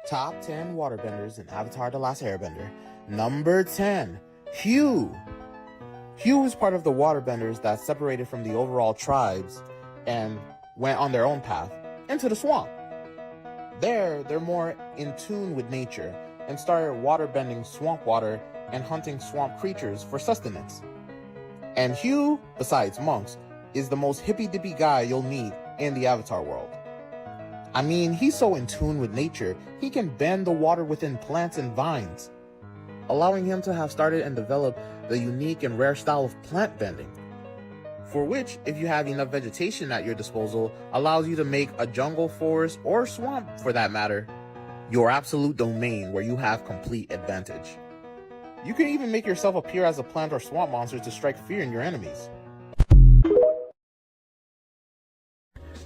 Top 10 waterbenders in Avatar: The Last Airbender. Number 10, Hugh. Hugh is part of the waterbenders that separated from the overall tribes and went on their own path into the swamp. There, they're more in tune with nature and started waterbending swamp water and hunting swamp creatures for sustenance. And Hugh, besides monks, is the most hippy-dippy guy you'll meet in the Avatar world. I mean, he's so in tune with nature, he can bend the water within plants and vines, allowing him to have started and developed the unique and rare style of plant bending, for which, if you have enough vegetation at your disposal, allows you to make a jungle, forest, or swamp, for that matter, your absolute domain where you have complete advantage. You can even make yourself appear as a plant or swamp monster to strike fear in your enemies.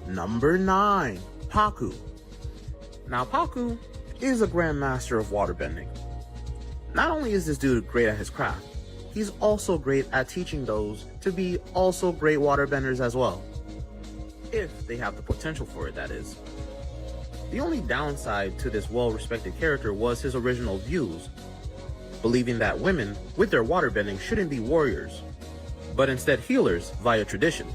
Number 9, Paku. Now, Paku is a grandmaster of waterbending. Not only is this dude great at his craft, he's also great at teaching those to be also great waterbenders as well. If they have the potential for it, that is. The only downside to this well-respected character was his original views, believing that women with their waterbending shouldn't be warriors, but instead healers via tradition.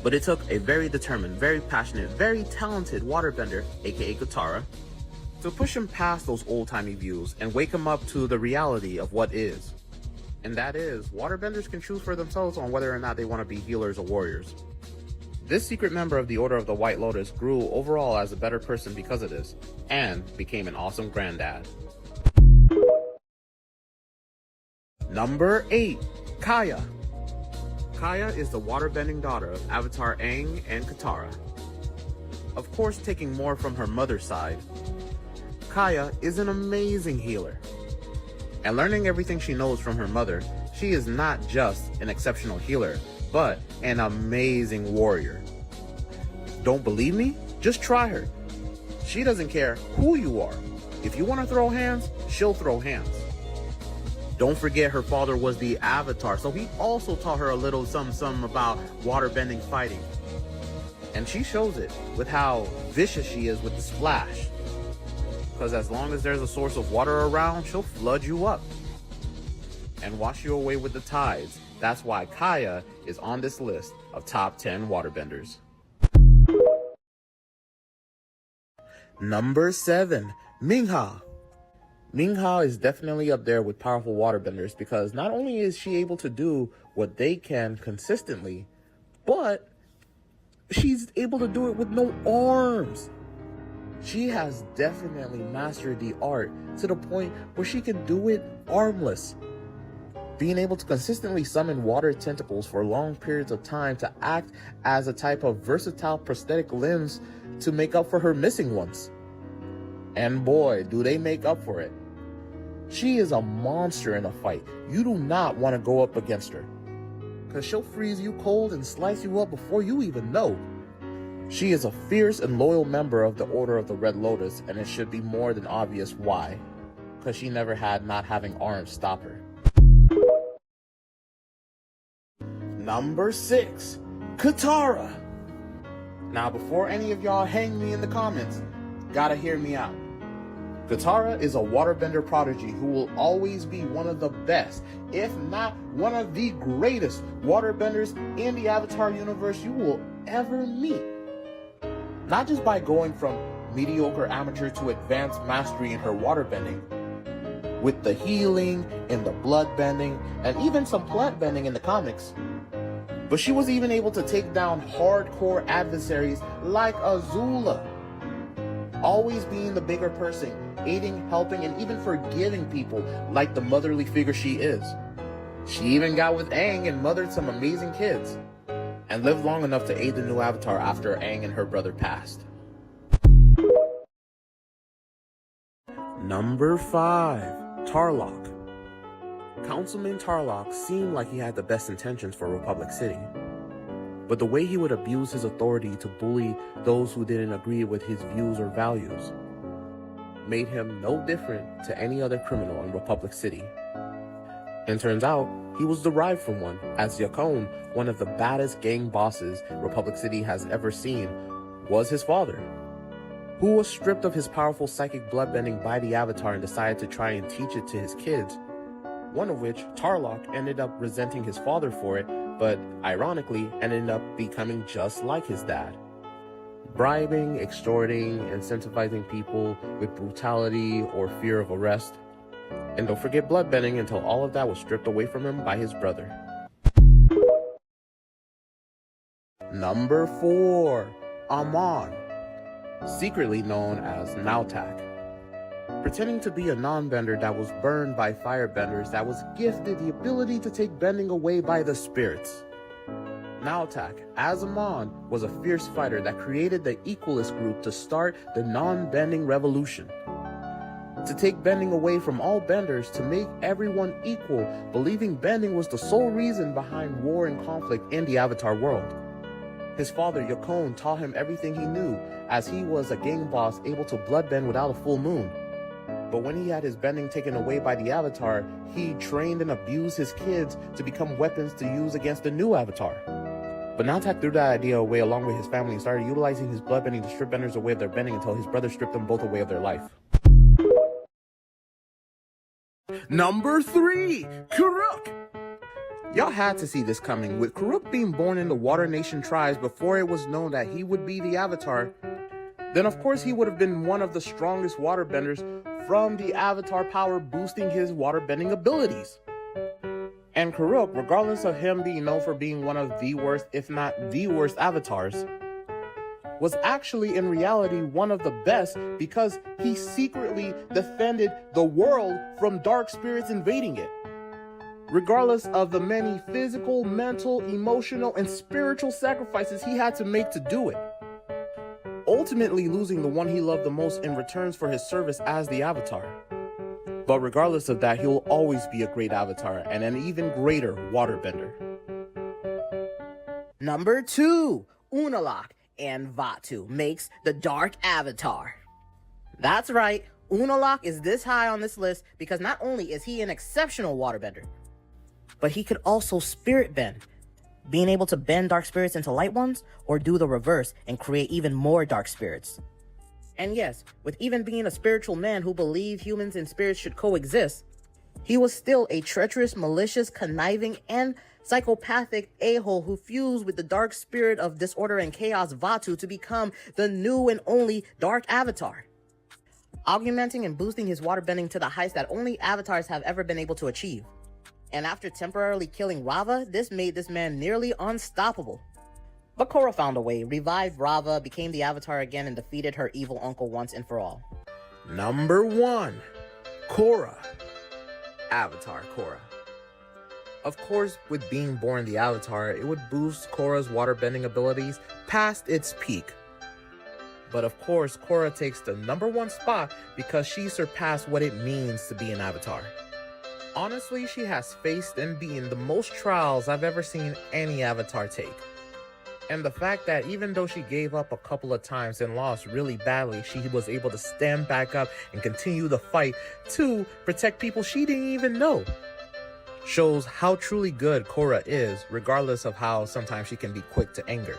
But it took a very determined, very passionate, very talented waterbender, aka Katara, to push him past those old-timey views and wake him up to the reality of what is. And that is, waterbenders can choose for themselves on whether or not they want to be healers or warriors. This secret member of the Order of the White Lotus grew overall as a better person because of this, and became an awesome granddad. Number 8, Kaya. Kaya is the waterbending daughter of Avatar Aang and Katara. Of course, taking more from her mother's side, Kaya is an amazing healer. And learning everything she knows from her mother, she is not just an exceptional healer, but an amazing warrior. Don't believe me? Just try her. She doesn't care who you are. If you want to throw hands, she'll throw hands. Don't forget her father was the Avatar, so he also taught her a little something about waterbending fighting. And she shows it with how vicious she is with the splash. Because as long as there's a source of water around, she'll flood you up and wash you away with the tides. That's why Kaya is on this list of top 10 waterbenders. Number 7, Mingha. Mingha is definitely up there with powerful waterbenders because not only is she able to do what they can consistently, but she's able to do it with no arms. She has definitely mastered the art to the point where she can do it armless, being able to consistently summon water tentacles for long periods of time to act as a type of versatile prosthetic limbs to make up for her missing ones. And boy, do they make up for it. She is a monster in a fight. You do not want to go up against her, because she'll freeze you cold and slice you up before you even know. She is a fierce and loyal member of the Order of the Red Lotus, and it should be more than obvious why, because she never had not having arms stop her. Number 6, Katara. Now, before any of y'all hang me in the comments, gotta hear me out. Katara is a waterbender prodigy who will always be one of the best, if not one of the greatest waterbenders in the Avatar universe you will ever meet. Not just by going from mediocre amateur to advanced mastery in her waterbending, with the healing and the blood bending and even some plant bending in the comics, but she was even able to take down hardcore adversaries like Azula, always being the bigger person, aiding, helping, and even forgiving people like the motherly figure she is. She even got with Aang and mothered some amazing kids, and lived long enough to aid the new Avatar after Aang and her brother passed. Number 5, Tarlok. Councilman Tarlok seemed like he had the best intentions for Republic City, but the way he would abuse his authority to bully those who didn't agree with his views or values made him no different to any other criminal in Republic City. And turns out, he was derived from one, as Yakone, one of the baddest gang bosses Republic City has ever seen, was his father, who was stripped of his powerful psychic bloodbending by the Avatar and decided to try and teach it to his kids, one of which, Tarlok, ended up resenting his father for it, but ironically ended up becoming just like his dad. Bribing, extorting, incentivizing people with brutality or fear of arrest. And don't forget bloodbending until all of that was stripped away from him by his brother. Number 4. Amon, secretly known as Nautak. Pretending to be a non-bender that was burned by firebenders that was gifted the ability to take bending away by the spirits. Nautak, as Amon, was a fierce fighter that created the Equalist group to start the non-bending revolution. To take bending away from all benders to make everyone equal, believing bending was the sole reason behind war and conflict in the Avatar world. His father, Yakone, taught him everything he knew, as he was a gang boss able to bloodbend without a full moon. But when he had his bending taken away by the Avatar, he trained and abused his kids to become weapons to use against the new Avatar. But Nautak threw that idea away along with his family and started utilizing his bloodbending to strip benders away of their bending until his brother stripped them both away of their life. Number 3. Karuk. Y'all had to see this coming, with Karuk being born in the Water Nation tribes before it was known that he would be the Avatar. Then of course he would have been one of the strongest waterbenders from the Avatar power boosting his waterbending abilities. And Karuk, regardless of him being known for being one of the worst, if not the worst Avatars, was actually in reality one of the best because he secretly defended the world from dark spirits invading it. Regardless of the many physical, mental, emotional, and spiritual sacrifices he had to make to do it. Ultimately losing the one he loved the most in returns for his service as the Avatar. But regardless of that, he'll always be a great Avatar and an even greater waterbender. Number 2. Unalaq and Vaatu makes the Dark Avatar. That's right, Unalaq is this high on this list because not only is he an exceptional waterbender, but he could also spirit bend, being able to bend dark spirits into light ones or do the reverse and create even more dark spirits. And yes, with even being a spiritual man who believed humans and spirits should coexist, he was still a treacherous, malicious, conniving, and psychopathic a-hole who fused with the dark spirit of disorder and chaos Vaatu to become the new and only Dark Avatar, augmenting and boosting his waterbending to the heights that only avatars have ever been able to achieve. And after temporarily killing Rava, this made this man nearly unstoppable. But Korra found a way, revived Rava, became the Avatar again, and defeated her evil uncle once and for all. Number 1. Korra. Avatar Korra. Of course, with being born the Avatar, it would boost Korra's waterbending abilities past its peak. But of course, Korra takes the number 1 spot because she surpassed what it means to be an Avatar. Honestly, she has faced and beaten the most trials I've ever seen any Avatar take. And the fact that even though she gave up a couple of times and lost really badly, she was able to stand back up and continue the fight to protect people she didn't even know, shows how truly good Korra is, regardless of how sometimes she can be quick to anger.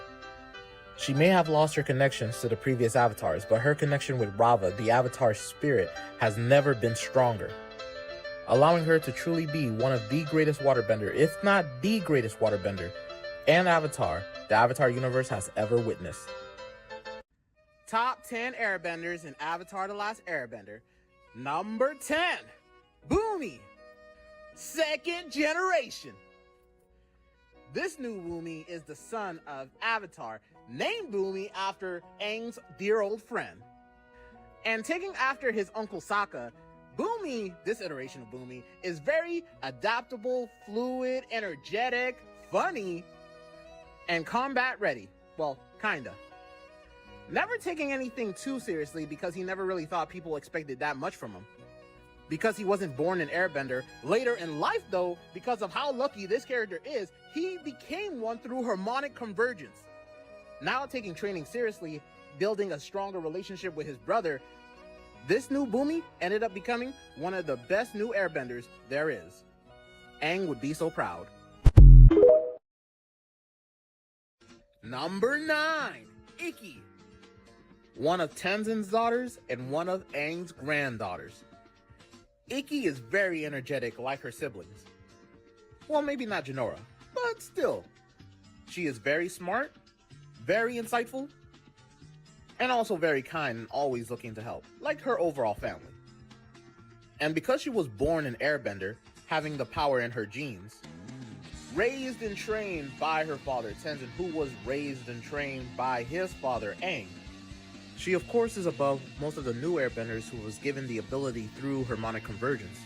She may have lost her connections to the previous Avatars, but her connection with Rava, the Avatar spirit, has never been stronger, allowing her to truly be one of the greatest waterbender, if not the greatest waterbender, and Avatar the Avatar universe has ever witnessed. Top 10 airbenders in Avatar The Last Airbender. Number 10, Boomy, second generation. This new Boomy is the son of Avatar, named Boomy after Aang's dear old friend. And taking after his uncle Sokka, Boomy, this iteration of Boomy, is very adaptable, fluid, energetic, funny, and combat ready. Well, kinda. Never taking anything too seriously because he never really thought people expected that much from him. Because he wasn't born an airbender. Later in life though, because of how lucky this character is, he became one through harmonic convergence. Now taking training seriously, building a stronger relationship with his brother, this new Boomy ended up becoming one of the best new airbenders there is. Aang would be so proud. Number 9, Ikki. one of Tenzin's daughters and one of Aang's granddaughters. Ikki is very energetic like her siblings. Well, maybe not Jinora, but still. She is very smart, very insightful, and also very kind and always looking to help, like her overall family. And because she was born an airbender, having the power in her genes, raised and trained by her father Tenzin, who was raised and trained by his father Aang, she of course is above most of the new airbenders who was given the ability through harmonic convergence.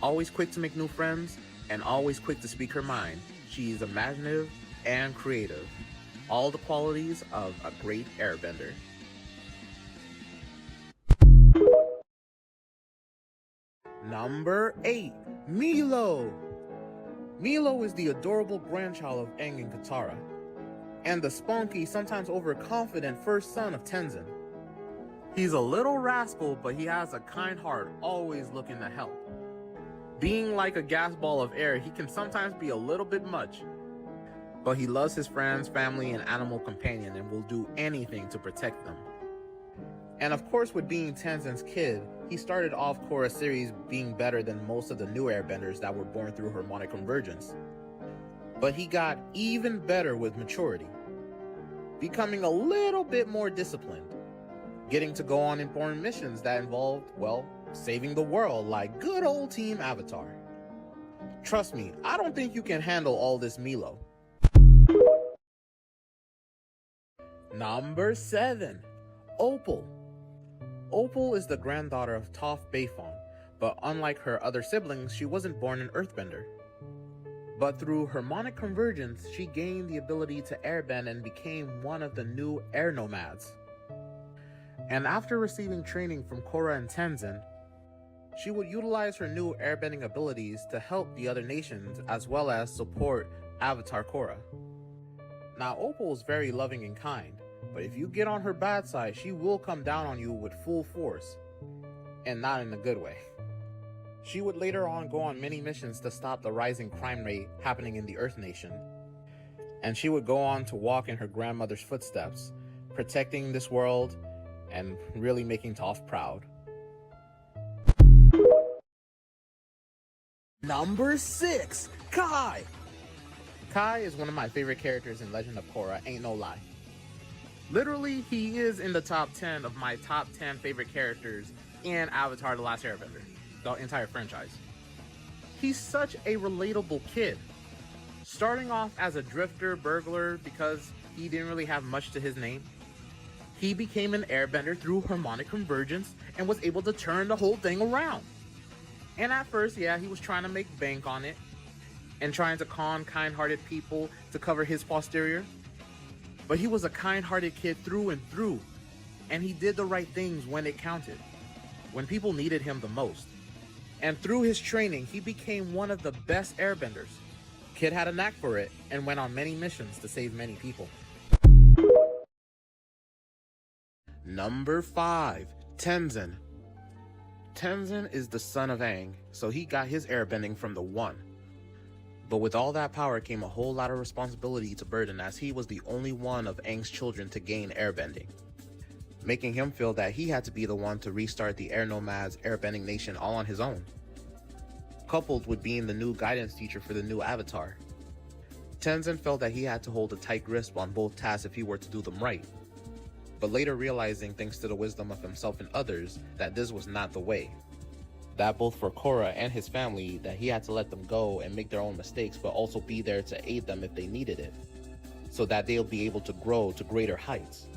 Always quick to make new friends, and always quick to speak her mind, she is imaginative and creative. All the qualities of a great airbender. Number 8. Milo. Milo is the adorable grandchild of Aang and Katara, and the spunky, sometimes overconfident first son of Tenzin. He's a little rascal, but he has a kind heart, always looking to help. Being like a gas ball of air, he can sometimes be a little bit much, but he loves his friends, family, and animal companion and will do anything to protect them. And of course, with being Tenzin's kid, he started off Korra's series being better than most of the new airbenders that were born through harmonic convergence. But he got even better with maturity, becoming a little bit more disciplined, getting to go on important missions that involved, well, saving the world like good old Team Avatar. Trust me, I don't think you can handle all this, Milo. Number 7. Opal. Opal is the granddaughter of Toph Beifong, but unlike her other siblings, she wasn't born an earthbender. But through harmonic convergence, she gained the ability to airbend and became one of the new air nomads. And after receiving training from Korra and Tenzin, she would utilize her new airbending abilities to help the other nations as well as support Avatar Korra. Now, Opal is very loving and kind, but if you get on her bad side, she will come down on you with full force, and not in a good way. She would later on go on many missions to stop the rising crime rate happening in the Earth Nation, and she would go on to walk in her grandmother's footsteps, protecting this world and really making Toph proud. Number 6. Kai. Kai is one of my favorite characters in Legend of Korra, ain't no lie. Literally, he is in the top 10 of my top 10 favorite characters in Avatar: The Last Airbender, the entire franchise. He's such a relatable kid. Starting off as a drifter burglar because he didn't really have much to his name, he became an airbender through harmonic convergence and was able to turn the whole thing around. And at first, yeah, he was trying to make bank on it and trying to con kind-hearted people to cover his posterior. But he was a kind-hearted kid through and through, and he did the right things when it counted, when people needed him the most. And through his training, he became one of the best airbenders. Kid had a knack for it and went on many missions to save many people. Number 5. Tenzin. Tenzin is the son of Aang, so he got his airbending from the One. But with all that power came a whole lot of responsibility to burden, as he was the only one of Aang's children to gain airbending, making him feel that he had to be the one to restart the Air Nomads Airbending Nation all on his own, coupled with being the new guidance teacher for the new Avatar. Tenzin felt that he had to hold a tight grasp on both tasks if he were to do them right, but later realizing, thanks to the wisdom of himself and others, that this was not the way. That both for Korra and his family, that he had to let them go and make their own mistakes, but also be there to aid them if they needed it, so that they'll be able to grow to greater heights.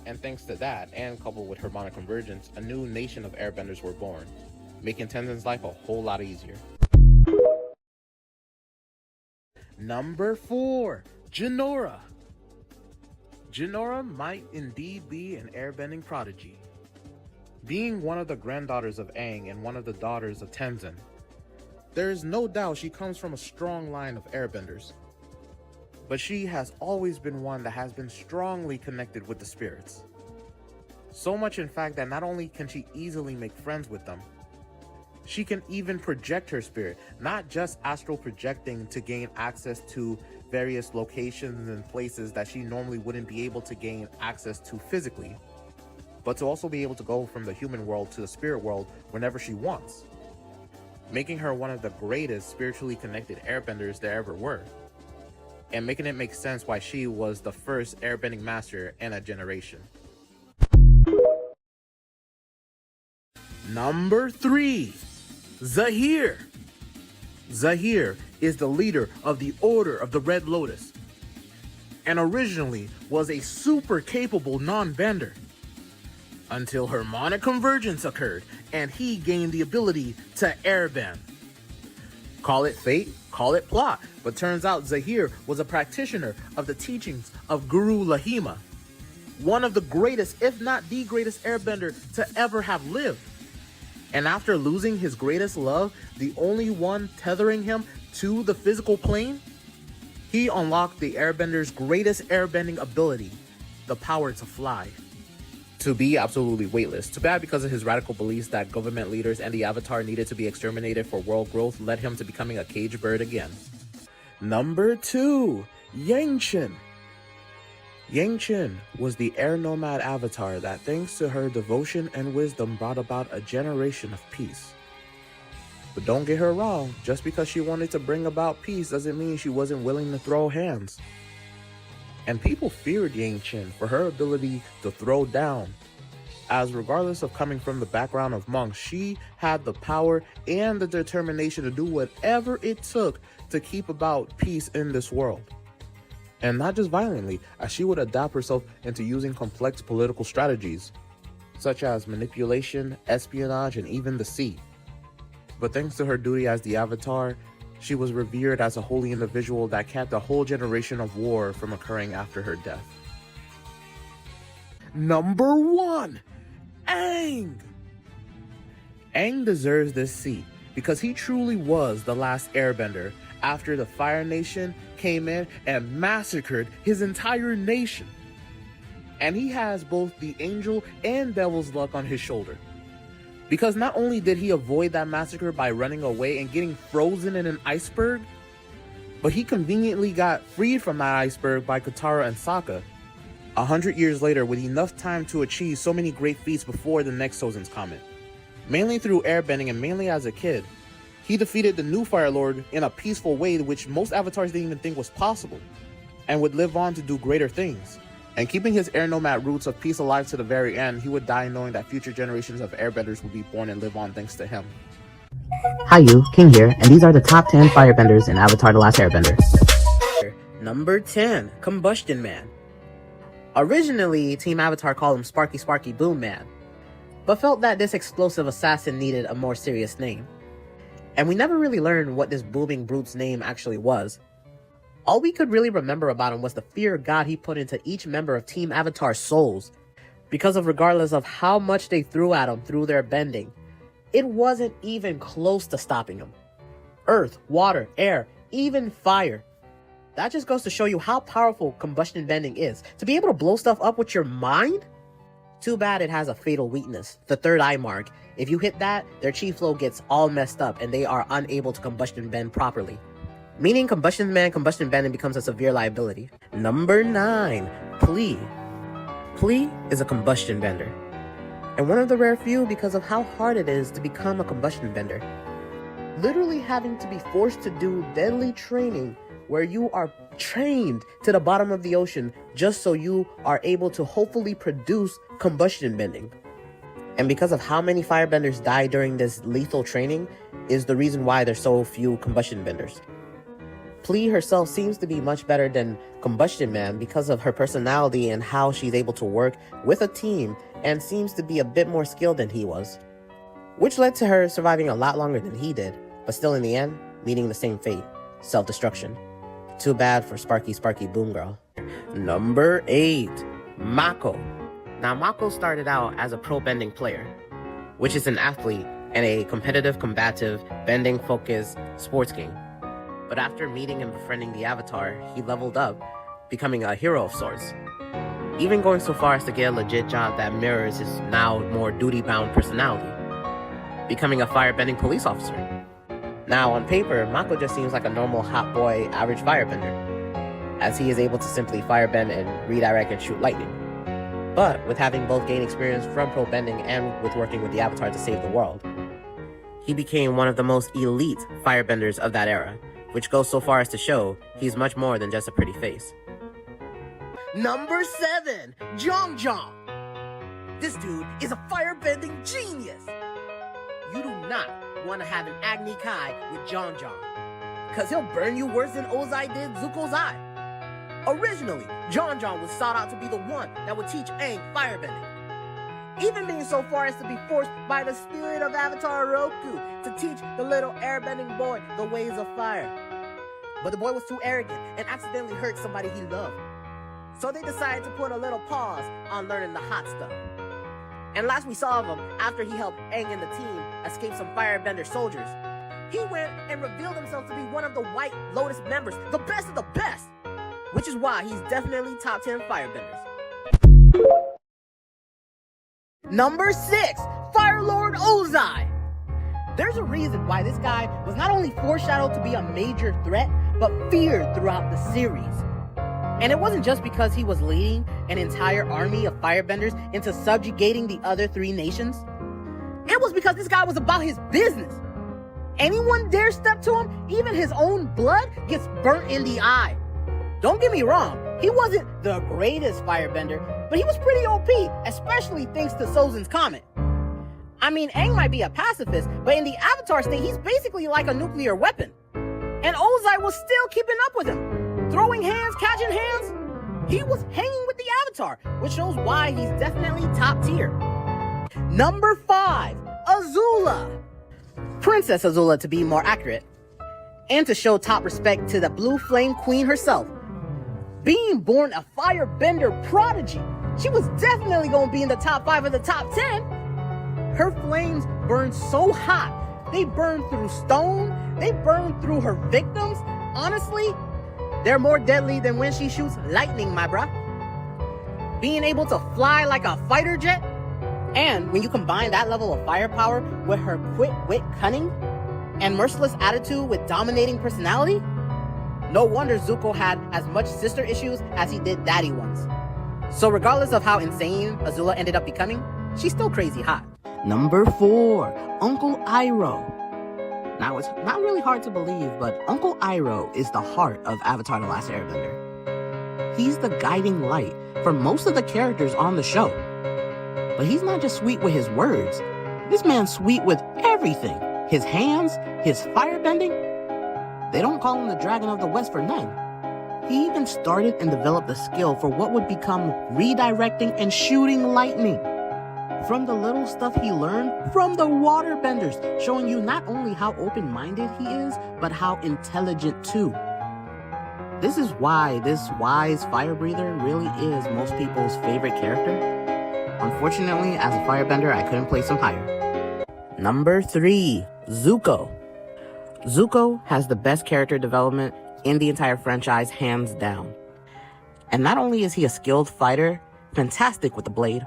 And thanks to that, and coupled with harmonic convergence, a new nation of airbenders were born, making Tenzin's life a whole lot easier. Number 4. Jinora. Jinora might indeed be an airbending prodigy. Being one of the granddaughters of Aang and one of the daughters of Tenzin, there is no doubt she comes from a strong line of airbenders. But she has always been one that has been strongly connected with the spirits. So much in fact that not only can she easily make friends with them, She can even project her spirit, not just astral projecting to gain access to various locations and places that she normally wouldn't be able to gain access to physically, but to also be able to go from the human world to the spirit world whenever she wants, making her one of the greatest spiritually connected airbenders there ever were, and making it make sense why she was the first airbending master in a generation. Number 3, Zahir. Zahir is the leader of the Order of the Red Lotus, and originally was a super capable non-bender, until harmonic convergence occurred and he gained the ability to airbend. Call it fate, call it plot, but turns out Zahir was a practitioner of the teachings of Guru Lahima, one of the greatest, if not the greatest airbender to ever have lived. And after losing his greatest love, the only one tethering him to the physical plane, he unlocked the airbender's greatest airbending ability, the power to fly. To be absolutely weightless. Too bad because of his radical beliefs that government leaders and the Avatar needed to be exterminated for world growth led him to becoming a cage bird again. Number 2, Yangchen. Yangchen was the air nomad avatar that, thanks to her devotion and wisdom, brought about a generation of peace. But don't get her wrong, just because she wanted to bring about peace doesn't mean she wasn't willing to throw hands. And people feared Yangchen for her ability to throw down, as regardless of coming from the background of monks, she had the power and the determination to do whatever it took to keep about peace in this world. And not just violently, as she would adapt herself into using complex political strategies, such as manipulation, espionage, and even the sea. But thanks to her duty as the Avatar, she was revered as a holy individual that kept a whole generation of war from occurring after her death. Number 1, Aang. Aang deserves this seat because he truly was the last airbender after the Fire Nation came in and massacred his entire nation. And he has both the angel and devil's luck on his shoulder. Because not only did he avoid that massacre by running away and getting frozen in an iceberg, but he conveniently got freed from that iceberg by Katara and Sokka 100 years later with enough time to achieve so many great feats before the next Sozin's Comet. Mainly through airbending and mainly as a kid, he defeated the new Fire Lord in a peaceful way which most avatars didn't even think was possible, and would live on to do greater things. And keeping his air nomad roots of peace alive to the very end, he would die knowing that future generations of airbenders would be born and live on thanks to him. Hi you, King here, and these are the top 10 firebenders in Avatar The Last Airbender. Number 10, Combustion Man. Originally, Team Avatar called him Sparky Sparky Boom Man, but felt that this explosive assassin needed a more serious name. And we never really learned what this booming brute's name actually was. All we could really remember about him was the fear of God he put into each member of Team Avatar's souls, because of regardless of how much they threw at him through their bending, it wasn't even close to stopping him. Earth, water, air, even fire. That just goes to show you how powerful combustion bending is. To be able to blow stuff up with your mind? Too bad it has a fatal weakness, the third eye mark. If you hit that, their chi flow gets all messed up and they are unable to combustion bend properly. Meaning combustion bending becomes a severe liability. Number 9, Plea. Plea is a combustion bender, and one of the rare few because of how hard it is to become a combustion bender. Literally having to be forced to do deadly training where you are trained to the bottom of the ocean just so you are able to hopefully produce combustion bending. And because of how many firebenders die during this lethal training is the reason why there's so few combustion benders. Plea herself seems to be much better than Combustion Man because of her personality and how she's able to work with a team and seems to be a bit more skilled than he was, which led to her surviving a lot longer than he did, but still in the end, meeting the same fate, self-destruction. Too bad for Sparky Sparky Boom Girl. Number 8, Mako. Now Mako started out as a pro bending player, which is an athlete and a competitive, combative, bending-focused sports game. But after meeting and befriending the Avatar, he leveled up, becoming a hero of sorts. Even going so far as to get a legit job that mirrors his now more duty-bound personality. becoming a firebending police officer. Now, on paper, Mako just seems like a normal hot boy average firebender, as he is able to simply firebend and redirect and shoot lightning. But with having both gained experience from pro bending and with working with the Avatar to save the world, he became one of the most elite firebenders of that era, which goes so far as to show he's much more than just a pretty face. Number 7, Jong Jong. This dude is a firebending genius. You do not want to have an Agni Kai with Jong Jong, cause he'll burn you worse than Ozai did Zuko's eye. Originally, Jong Jong was sought out to be the one that would teach Aang firebending, even being so far as to be forced by the spirit of Avatar Roku to teach the little airbending boy the ways of fire. But the boy was too arrogant and accidentally hurt somebody he loved. So they decided to put a little pause on learning the hot stuff. And last we saw of him, after he helped Aang and the team escape some firebender soldiers, he went and revealed himself to be one of the White Lotus members, the best of the best, which is why he's definitely top 10 firebenders. Number 6, Fire Lord Ozai. There's a reason why this guy was not only foreshadowed to be a major threat, but feared throughout the series. And it wasn't just because he was leading an entire army of firebenders into subjugating the other 3 nations. It was because this guy was about his business. Anyone dare step to him, even his own blood gets burnt in the eye. Don't get me wrong, he wasn't the greatest firebender, but he was pretty OP, especially thanks to Sozin's comet. I mean, Aang might be a pacifist, but in the Avatar state, he's basically like a nuclear weapon. And Ozai was still keeping up with him, throwing hands, catching hands. He was hanging with the Avatar, which shows why he's definitely top tier. Number 5, Azula. Princess Azula, to be more accurate. And to show top respect to the Blue Flame Queen herself. Being born a firebender prodigy, she was definitely going to be in the top 5 of the top 10. Her flames burn so hot, they burn through stone, they burn through her victims. Honestly, they're more deadly than when she shoots lightning, my bruh. Being able to fly like a fighter jet, and when you combine that level of firepower with her quick wit cunning and merciless attitude with dominating personality, no wonder Zuko had as much sister issues as he did daddy ones. So regardless of how insane Azula ended up becoming, she's still crazy hot. Number 4, Uncle Iroh. Now, it's not really hard to believe, but Uncle Iroh is the heart of Avatar The Last Airbender. He's the guiding light for most of the characters on the show. But he's not just sweet with his words. This man's sweet with everything. His hands, his firebending. They don't call him the Dragon of the West for none. He even started and developed a skill for what would become redirecting and shooting lightning. From the little stuff he learned from the waterbenders, showing you not only how open-minded he is, but how intelligent too. This is why this wise fire breather really is most people's favorite character. Unfortunately, as a firebender, I couldn't place him higher. Number 3, Zuko. Zuko has the best character development in the entire franchise, hands down. And not only is he a skilled fighter, fantastic with the blade,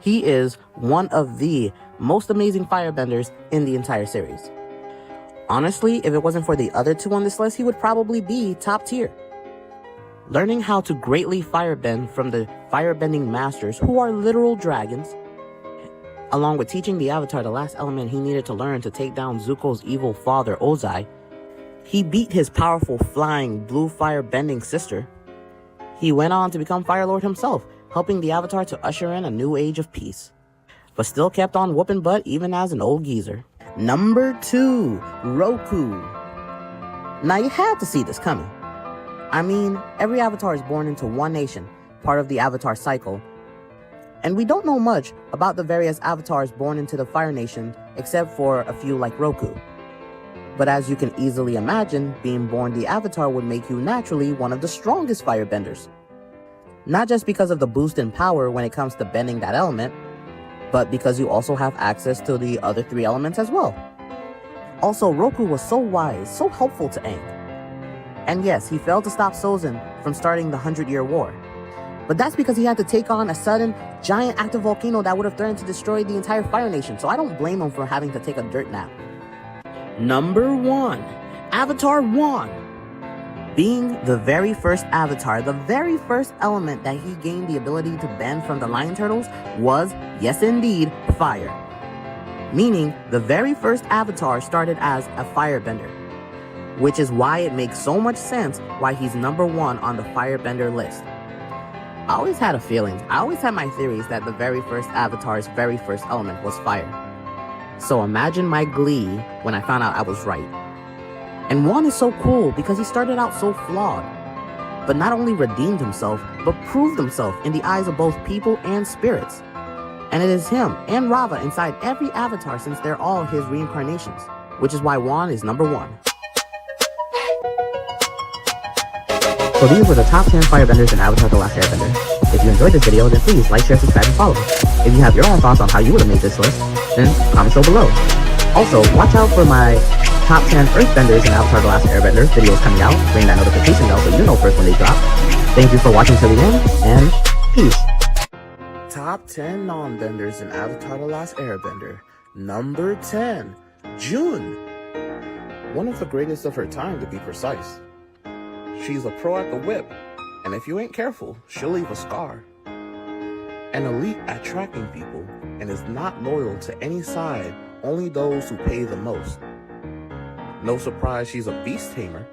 he is one of the most amazing firebenders in the entire series. Honestly, if it wasn't for the other 2 on this list, he would probably be top tier. Learning how to greatly firebend from the firebending masters, who are literal dragons, along with teaching the Avatar the last element he needed to learn to take down Zuko's evil father, Ozai, he beat his powerful flying blue firebending sister. He went on to become Fire Lord himself, helping the Avatar to usher in a new age of peace, but still kept on whooping butt even as an old geezer. Number 2, Roku. Now you had to see this coming. I mean, every Avatar is born into one nation, part of the Avatar cycle, and we don't know much about the various Avatars born into the Fire Nation except for a few like Roku. But as you can easily imagine, being born the Avatar would make you naturally one of the strongest firebenders. Not just because of the boost in power when it comes to bending that element, but because you also have access to the other 3 elements as well. Also, Roku was so wise, so helpful to Aang. And yes, he failed to stop Sozin from starting the 100-Year War. But that's because he had to take on a sudden giant active volcano that would have threatened to destroy the entire Fire Nation, so I don't blame him for having to take a dirt nap. Number 1. Avatar 1. Being the very first avatar, the very first element that he gained the ability to bend from the lion turtles was, yes indeed, fire. Meaning, the very first avatar started as a firebender, which is why it makes so much sense why he's number 1 on the firebender list. I always had a feeling, I always had my theories that the very first avatar's very first element was fire. So imagine my glee when I found out I was right. And Juan is so cool because he started out so flawed, but not only redeemed himself, but proved himself in the eyes of both people and spirits. And it is him and Rava inside every avatar since they're all his reincarnations, which is why Juan is number 1. So these were the top 10 firebenders in Avatar The Last Airbender. If you enjoyed this video, then please like, share, subscribe, and follow. If you have your own thoughts on how you would have made this list, then comment so below. Also, watch out for my top 10 Earthbenders in Avatar The Last Airbender videos coming out. Ring that notification bell so you know first when they drop. Thank you for watching till the end, and peace. Top 10 non-benders in Avatar The Last Airbender. Number 10, June. One of the greatest of her time, to be precise. She's a pro at the whip, and if you ain't careful, she'll leave a scar. An elite at tracking people, and is not loyal to any side, only those who pay the most. No surprise she's a beast tamer,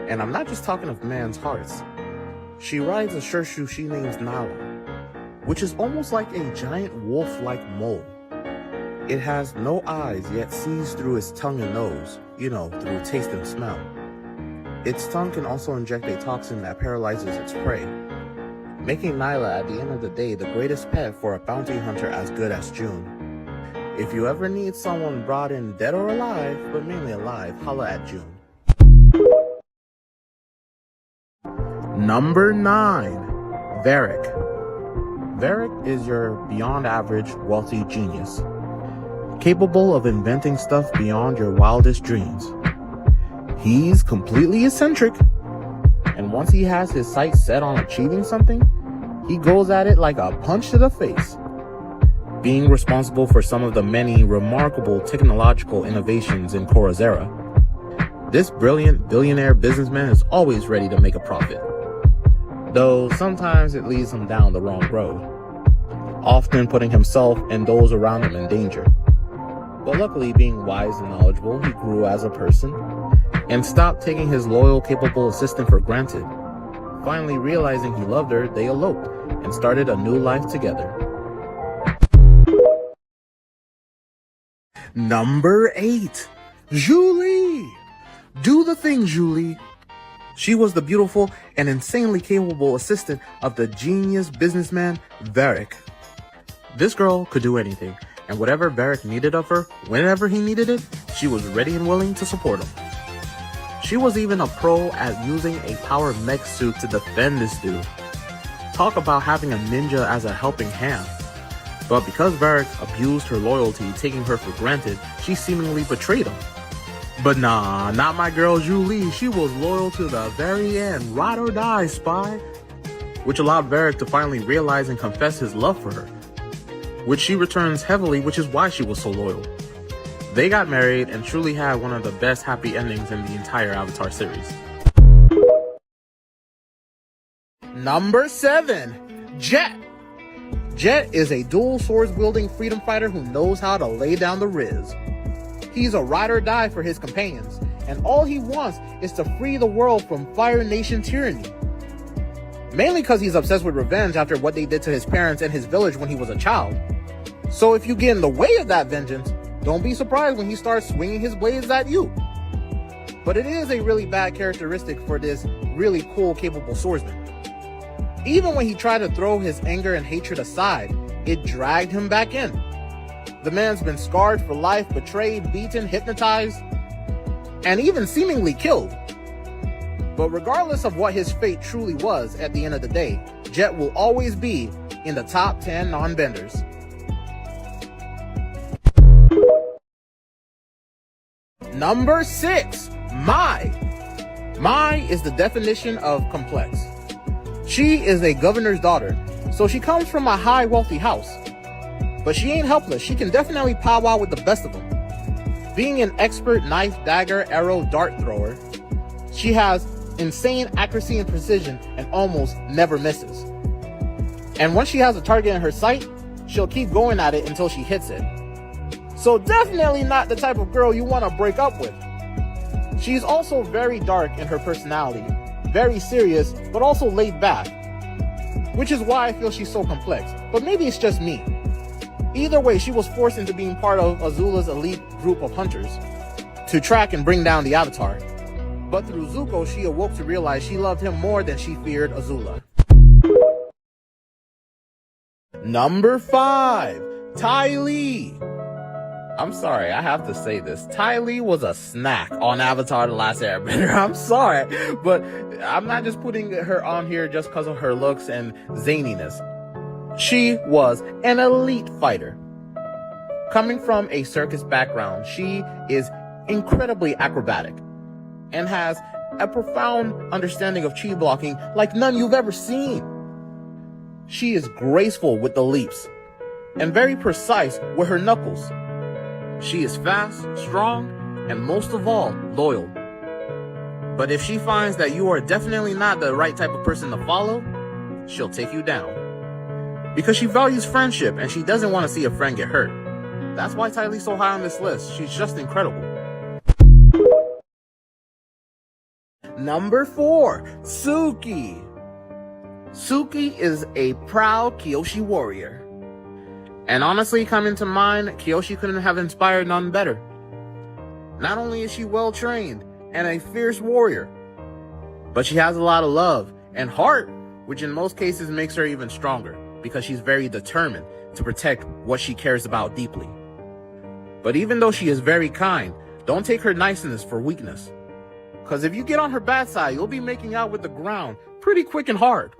and I'm not just talking of man's hearts. She rides a Shershu she names Nala, which is almost like a giant wolf-like mole. It has no eyes, yet sees through its tongue and nose, through taste and smell. Its tongue can also inject a toxin that paralyzes its prey, making Nyla at the end of the day the greatest pet for a bounty hunter as good as June. If you ever need someone brought in dead or alive, but mainly alive, holla at June. Number 9, Varric. Varric is your beyond average wealthy genius, capable of inventing stuff beyond your wildest dreams. He's completely eccentric, and once he has his sights set on achieving something, he goes at it like a punch to the face. Being responsible for some of the many remarkable technological innovations in Korra's era, this brilliant billionaire businessman is always ready to make a profit. Though sometimes it leads him down the wrong road, often putting himself and those around him in danger. But luckily, being wise and knowledgeable, he grew as a person and stopped taking his loyal, capable assistant for granted. Finally realizing he loved her, they eloped and started a new life together. Number 8, Julie. Do the thing, Julie. She was the beautiful and insanely capable assistant of the genius businessman Varric. This girl could do anything, and whatever Varric needed of her, whenever he needed it, she was ready and willing to support him. She was even a pro at using a power mech suit to defend this dude. Talk about having a ninja as a helping hand. But because Varric abused her loyalty, taking her for granted, she seemingly betrayed him. But nah, not my girl Julie. She was loyal to the very end, ride or die, spy. Which allowed Varric to finally realize and confess his love for her, which she returns heavily, which is why she was so loyal. They got married and truly had one of the best happy endings in the entire Avatar series. Number 7, Jet. Jet is a dual swords-wielding freedom fighter who knows how to lay down the riz. He's a ride or die for his companions, and all he wants is to free the world from Fire Nation tyranny. Mainly because he's obsessed with revenge after what they did to his parents and his village when he was a child. So if you get in the way of that vengeance, don't be surprised when he starts swinging his blades at you. But it is a really bad characteristic for this really cool, capable swordsman. Even when he tried to throw his anger and hatred aside, it dragged him back in. The man's been scarred for life, betrayed, beaten, hypnotized, and even seemingly killed. But regardless of what his fate truly was at the end of the day, Jet will always be in the top 10 non-benders. Number 6, Mai. Mai is the definition of complex. She is a governor's daughter, so she comes from a high wealthy house. But she ain't helpless. She can definitely powwow with the best of them. Being an expert knife, dagger, arrow, dart thrower, she has insane accuracy and precision and almost never misses. And once she has a target in her sight, she'll keep going at it until she hits it. So definitely not the type of girl you want to break up with. She's also very dark in her personality, very serious, but also laid back, which is why I feel she's so complex. But maybe it's just me. Either way, she was forced into being part of Azula's elite group of hunters to track and bring down the Avatar. But through Zuko, she awoke to realize she loved him more than she feared Azula. Number 5, Ty Lee. I'm sorry, I have to say this. Ty Lee was a snack on Avatar: The Last Airbender. I'm sorry, but I'm not just putting her on here just because of her looks and zaniness. She was an elite fighter. Coming from a circus background, she is incredibly acrobatic and has a profound understanding of chi blocking like none you've ever seen. She is graceful with the leaps and very precise with her knuckles. She is fast, strong, and most of all, loyal. But if she finds that you are definitely not the right type of person to follow, she'll take you down. Because she values friendship and she doesn't want to see a friend get hurt. That's why Ty Lee's so high on this list. She's just incredible. Number 4, Suki. Suki is a proud Kyoshi warrior. And honestly, coming to mind, Kyoshi couldn't have inspired none better. Not only is she well trained and a fierce warrior, but she has a lot of love and heart, which in most cases makes her even stronger because she's very determined to protect what she cares about deeply. But even though she is very kind, don't take her niceness for weakness. Because if you get on her bad side, you'll be making out with the ground pretty quick and hard.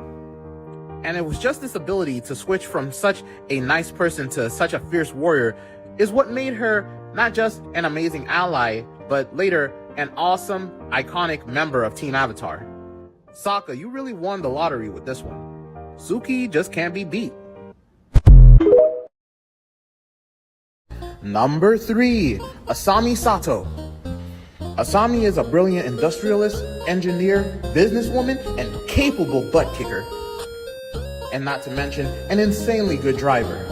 And it was just this ability to switch from such a nice person to such a fierce warrior is what made her not just an amazing ally, but later an awesome, iconic member of Team Avatar. Sokka, you really won the lottery with this one. Suki just can't be beat. Number 3, Asami Sato. Asami is a brilliant industrialist, engineer, businesswoman, and capable butt kicker. And not to mention, an insanely good driver.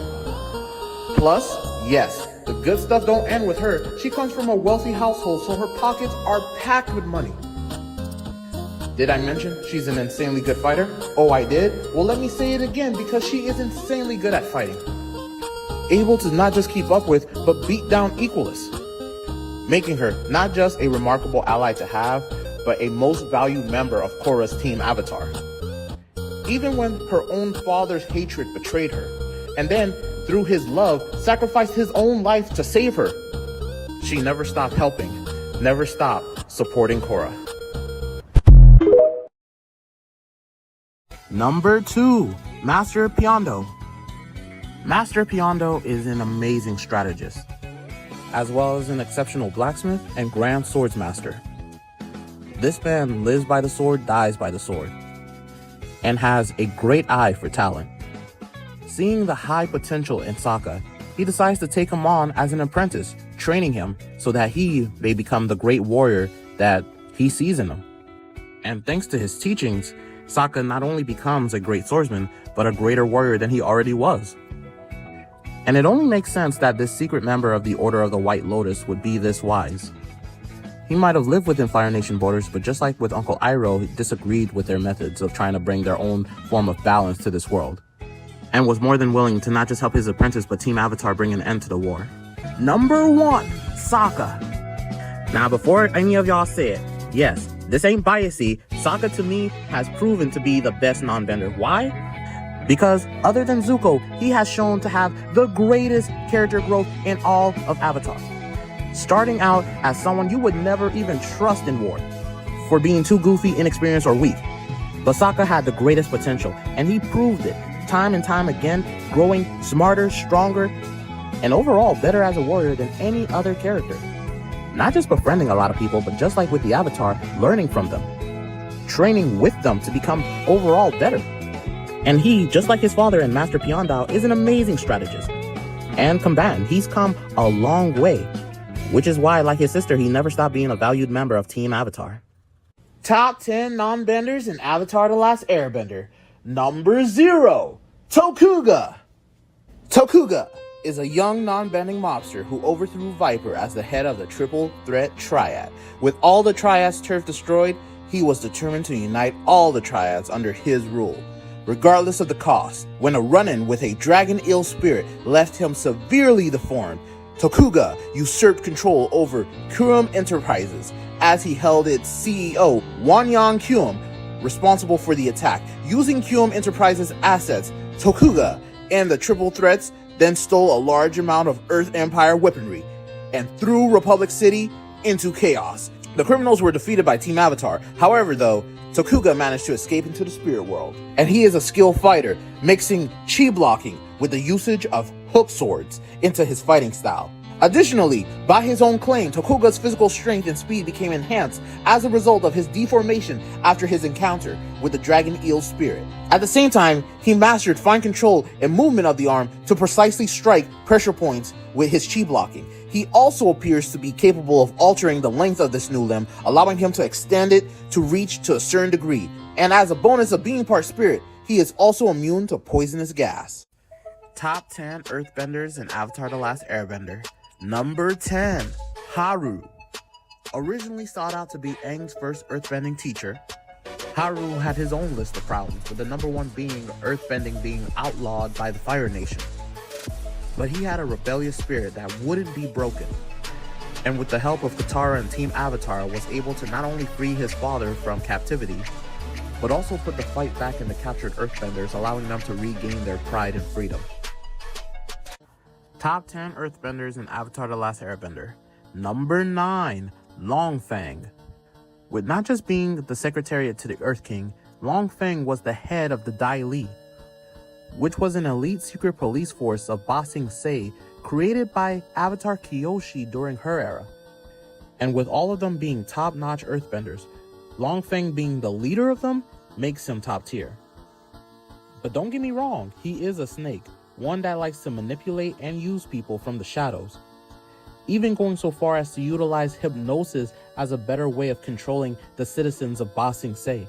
Plus, yes, the good stuff don't end with her. She comes from a wealthy household, so her pockets are packed with money. Did I mention she's an insanely good fighter? Oh, I did? Well, let me say it again because she is insanely good at fighting. Able to not just keep up with, but beat down equalists. Making her not just a remarkable ally to have, but a most valued member of Korra's Team Avatar. Even when her own father's hatred betrayed her, and then, through his love, sacrificed his own life to save her, she never stopped helping, never stopped supporting Korra. Number 2, Master Pyondo. Master Pyondo is an amazing strategist, as well as an exceptional blacksmith and grand swordsmaster. This man lives by the sword, dies by the sword, and has a great eye for talent. Seeing the high potential in Sokka, he decides to take him on as an apprentice, training him so that he may become the great warrior that he sees in him. And thanks to his teachings, Sokka not only becomes a great swordsman, but a greater warrior than he already was. And it only makes sense that this secret member of the Order of the White Lotus would be this wise. He might have lived within Fire Nation borders, but just like with Uncle Iroh, he disagreed with their methods of trying to bring their own form of balance to this world, and was more than willing to not just help his apprentice, but Team Avatar bring an end to the war. Number 1, Sokka. Now, before any of y'all say it, yes, this ain't biasy. Sokka to me has proven to be the best non-bender. Why? Because other than Zuko, he has shown to have the greatest character growth in all of Avatar. Starting out as someone you would never even trust in war for being too goofy, inexperienced, or weak. But Sokka had the greatest potential, and he proved it time and time again, growing smarter, stronger, and overall better as a warrior than any other character. Not just befriending a lot of people, but just like with the Avatar, learning from them. training with them to become overall better. And he, just like his father and Master Piandao, is an amazing strategist. And combatant, he's come a long way, which is why, like his sister, he never stopped being a valued member of Team Avatar. Top 10 non-benders in Avatar The Last Airbender. Number 0, Tokuga. Tokuga is a young non-bending mobster who overthrew Viper as the head of the triple threat triad. With all the triads turf destroyed, he was determined to unite all the triads under his rule, regardless of the cost. When a run-in with a dragon eel spirit left him severely deformed, Tokuga usurped control over Kuum Enterprises as he held its CEO, Wanyang Kuum, responsible for the attack. Using Kuum Enterprises' assets, Tokuga and the triple threats then stole a large amount of Earth Empire weaponry and threw Republic City into chaos. The criminals were defeated by Team Avatar. However, though, Tokuga managed to escape into the spirit world, and he is a skilled fighter, mixing chi blocking with the usage of hook swords into his fighting style. Additionally, by his own claim, Tokuga's physical strength and speed became enhanced as a result of his deformation after his encounter with the dragon eel spirit. At the same time, he mastered fine control and movement of the arm to precisely strike pressure points with his chi blocking. He also appears to be capable of altering the length of this new limb, allowing him to extend it to reach to a certain degree. And as a bonus of being part spirit, he is also immune to poisonous gas. Top 10 Earthbenders in Avatar The Last Airbender. Number 10, Haru. Originally sought out to be Aang's first earthbending teacher, Haru had his own list of problems, with the number one being earthbending being outlawed by the Fire Nation. But he had a rebellious spirit that wouldn't be broken, and with the help of Katara and Team Avatar was able to not only free his father from captivity, but also put the fight back in the captured earthbenders, allowing them to regain their pride and freedom. Top 10 earthbenders in Avatar The Last Airbender. Number 9, Long Feng. With not just being the secretariat to the Earth King, Long Feng was the head of the Dai Li, which was an elite secret police force of Ba Sing Se created by Avatar Kyoshi during her era. And with all of them being top-notch earthbenders, Long Feng being the leader of them makes him top tier. But don't get me wrong, he is a snake, one that likes to manipulate and use people from the shadows, even going so far as to utilize hypnosis as a better way of controlling the citizens of Ba Sing Se,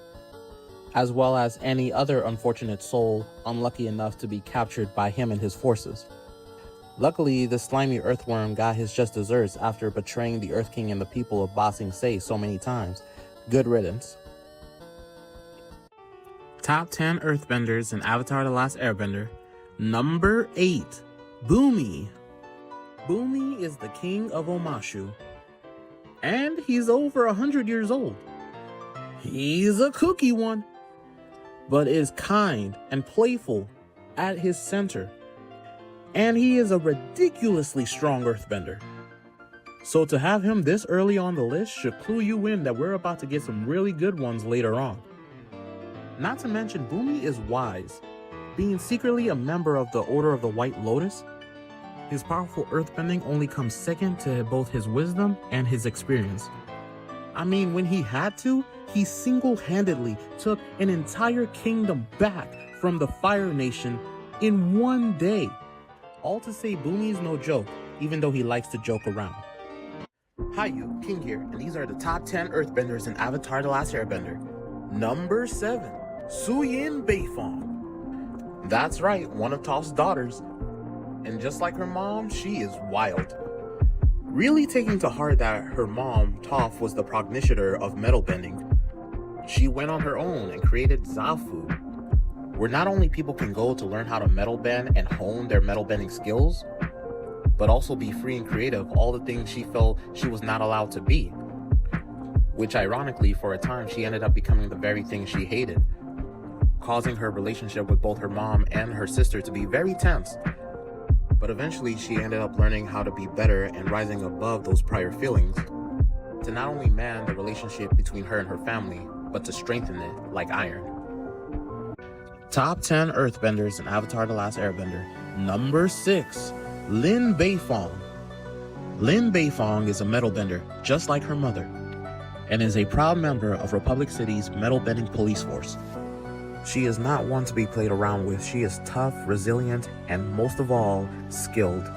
as well as any other unfortunate soul unlucky enough to be captured by him and his forces. Luckily, the slimy earthworm got his just desserts after betraying the Earth King and the people of Ba Sing Se so many times. Good riddance. Top 10 earthbenders in Avatar The Last Airbender. Number 8, Bumi. Bumi is the king of Omashu, and he's over 100 years old. He's a cookie one, but is kind and playful at his center, and he is a ridiculously strong earthbender. So to have him this early on the list should clue you in that we're about to get some really good ones later on. Not to mention, Bumi is wise, being secretly a member of the Order of the White Lotus. His powerful earthbending only comes second to both his wisdom and his experience. I mean, when he had to, he single-handedly took an entire kingdom back from the Fire Nation in one day. All to say, Bumi's no joke, even though he likes to joke around. Hi you, King here, and these are the top 10 earthbenders in Avatar The Last Airbender. Number 7, Suyin Beifong. That's right, one of Toph's daughters. And just like her mom, she is wild. Really taking to heart that her mom, Toph, was the progenitor of metal bending, she went on her own and created Zafu, where not only people can go to learn how to metal bend and hone their metal bending skills, but also be free and creative, all the things she felt she was not allowed to be. Which ironically, for a time, she ended up becoming the very thing she hated, causing her relationship with both her mom and her sister to be very tense. But eventually she ended up learning how to be better and rising above those prior feelings, to not only mend the relationship between her and her family, but to strengthen it like iron. Top 10 earthbenders in Avatar The Last Airbender. Number 6, Lin Beifong. Lin Beifong is a metal bender, just like her mother. and is a proud member of Republic City's metal bending police force. She is not one to be played around with. She is tough, resilient, and most of all, skilled.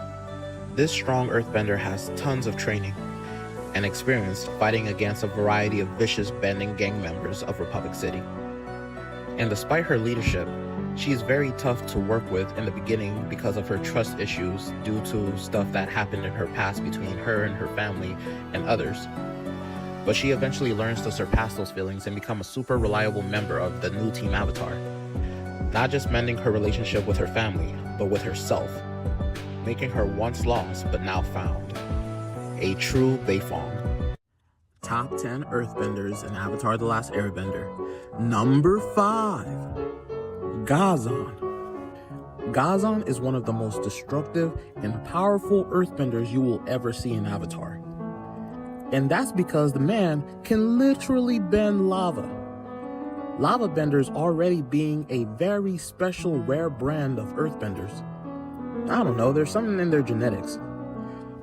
This strong earthbender has tons of training and experience fighting against a variety of vicious bending gang members of Republic City. And despite her leadership, she is very tough to work with in the beginning because of her trust issues due to stuff that happened in her past between her and her family and others. But she eventually learns to surpass those feelings and become a super reliable member of the new Team Avatar. Not just mending her relationship with her family, but with herself, making her once lost but now found. A true Beifong. Top 10 Earthbenders in Avatar The Last Airbender. Number 5. Gazan. Gazan is one of the most destructive and powerful earthbenders you will ever see in Avatar. And that's because the man can literally bend lava. Lava benders already being a very special rare brand of earthbenders. I don't know, there's something in their genetics.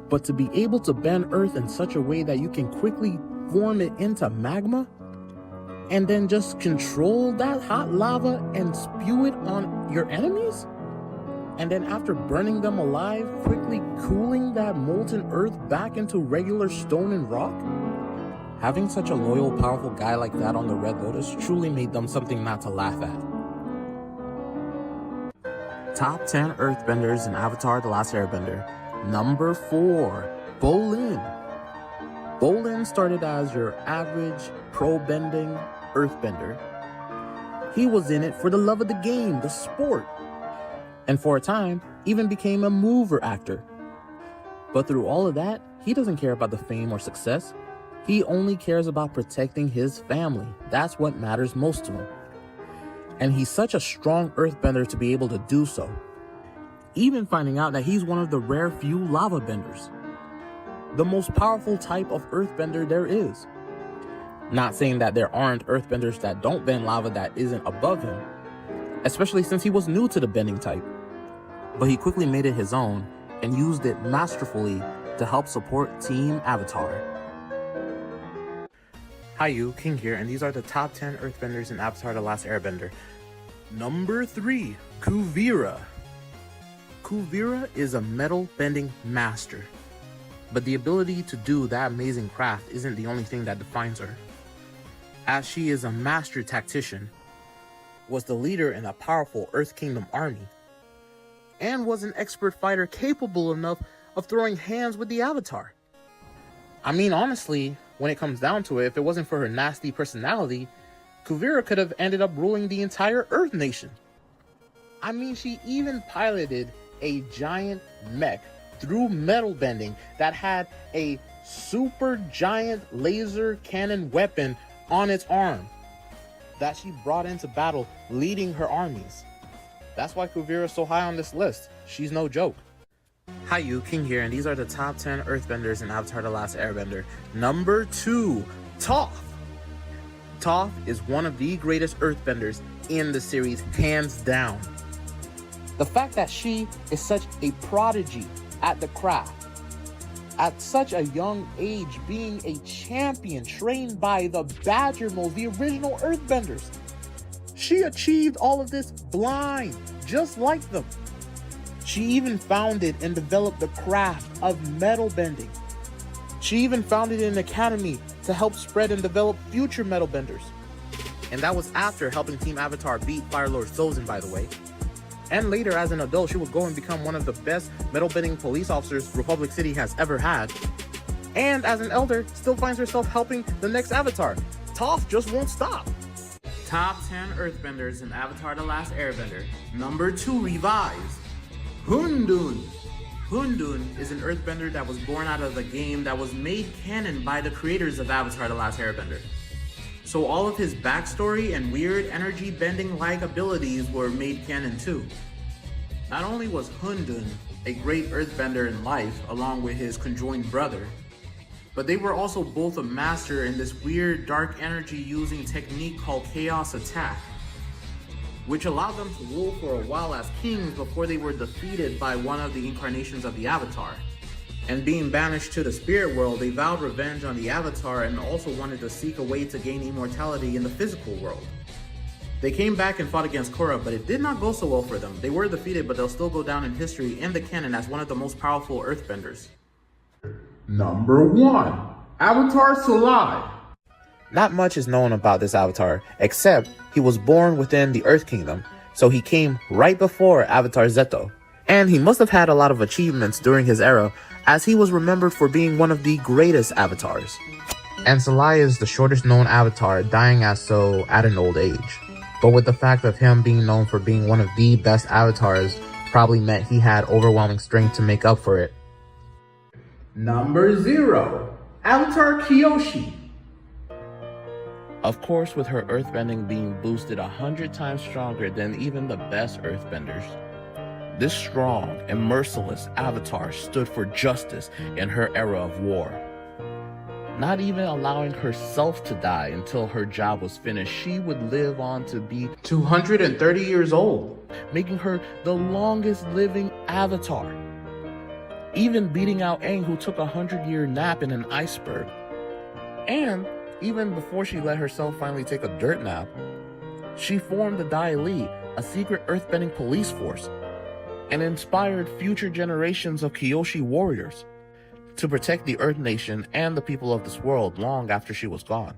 But to be able to bend earth in such a way that you can quickly form it into magma and then just control that hot lava and spew it on your enemies? And then after burning them alive, quickly cooling that molten earth back into regular stone and rock? Having such a loyal, powerful guy like that on the Red Lotus truly made them something not to laugh at. Top 10 Earthbenders in Avatar The Last Airbender. Number 4, Bolin. Bolin started as your average pro-bending earthbender. He was in it for the love of the game, the sport, and for a time, even became a mover actor. But through all of that, he doesn't care about the fame or success. He only cares about protecting his family. That's what matters most to him. And he's such a strong earthbender to be able to do so. Even finding out that he's one of the rare few lava benders. The most powerful type of earthbender there is. Not saying that there aren't earthbenders that don't bend lava that isn't above him, especially since he was new to the bending type. But he quickly made it his own and used it masterfully to help support Team Avatar. Hi you, King here, and these are the top 10 earthbenders in Avatar The Last Airbender. Number 3, Kuvira. Kuvira is a metal bending master. But the ability to do that amazing craft isn't the only thing that defines her. As she is a master tactician, was the leader in a powerful Earth Kingdom army, and was an expert fighter capable enough of throwing hands with the Avatar. I mean, honestly, when it comes down to it, if it wasn't for her nasty personality, Kuvira could have ended up ruling the entire Earth Nation. I mean, she even piloted a giant mech through metal bending that had a super giant laser cannon weapon on its arm that she brought into battle, leading her armies. That's why Kuvira is so high on this list. She's no joke. Hi you, King here, and these are the top 10 earthbenders in Avatar The Last Airbender. Number 2, Toph. Toph is one of the greatest earthbenders in the series, hands down. The fact that she is such a prodigy at the craft, at such a young age, being a champion trained by the Badger Moles, the original earthbenders. She achieved all of this blind, just like them. She even founded and developed the craft of metal bending. She even founded an academy to help spread and develop future metal benders. And that was after helping Team Avatar beat Fire Lord Sozin, by the way. And later, as an adult, she would go and become one of the best metal bending police officers Republic City has ever had. And as an elder, still finds herself helping the next Avatar. Toph just won't stop. Top 10 earthbenders in Avatar The Last Airbender. Number 2, revised, Hundun. Hundun is an earthbender that was born out of the game that was made canon by the creators of Avatar The Last Airbender. So all of his backstory and weird energy bending-like abilities were made canon too. Not only was Hundun a great earthbender in life along with his conjoined brother, but they were also both a master in this weird dark energy using technique called Chaos Attack, which allowed them to rule for a while as kings before they were defeated by one of the incarnations of the Avatar. And being banished to the spirit world, they vowed revenge on the Avatar and also wanted to seek a way to gain immortality in the physical world. They came back and fought against Korra, but it did not go so well for them. They were defeated, but they'll still go down in history in the canon as one of the most powerful earthbenders. Number 1. Avatar Salai. Not much is known about this Avatar, except he was born within the Earth Kingdom, so he came right before Avatar Zeto. And he must have had a lot of achievements during his era, as he was remembered for being one of the greatest avatars. And Salai is the shortest known avatar, dying as so at an old age. But with the fact of him being known for being one of the best avatars, probably meant he had overwhelming strength to make up for it. Number 0. Avatar Kyoshi. Of course, with her earthbending being boosted 100 times stronger than even the best earthbenders. This strong and merciless avatar stood for justice in her era of war. Not even allowing herself to die until her job was finished, she would live on to be 230 years old, making her the longest living avatar. Even beating out Aang, who took a 100-year nap in an iceberg. And even before she let herself finally take a dirt nap, she formed the Dai Li, a secret earthbending police force, and inspired future generations of Kyoshi warriors to protect the Earth Nation and the people of this world long after she was gone.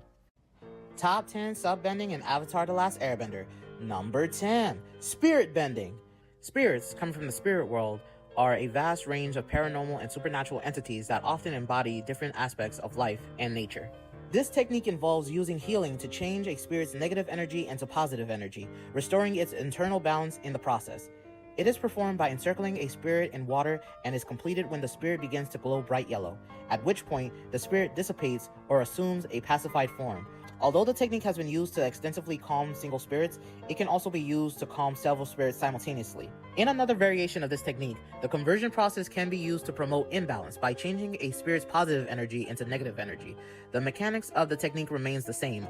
Top 10 subbending in Avatar The Last Airbender. Number 10, spirit bending. Spirits, come from the spirit world, are a vast range of paranormal and supernatural entities that often embody different aspects of life and nature. This technique involves using healing to change a spirit's negative energy into positive energy, restoring its internal balance in the process. It is performed by encircling a spirit in water and is completed when the spirit begins to glow bright yellow, at which point the spirit dissipates or assumes a pacified form. Although the technique has been used to extensively calm single spirits, it can also be used to calm several spirits simultaneously. In another variation of this technique, the conversion process can be used to promote imbalance by changing a spirit's positive energy into negative energy. The mechanics of the technique remains the same,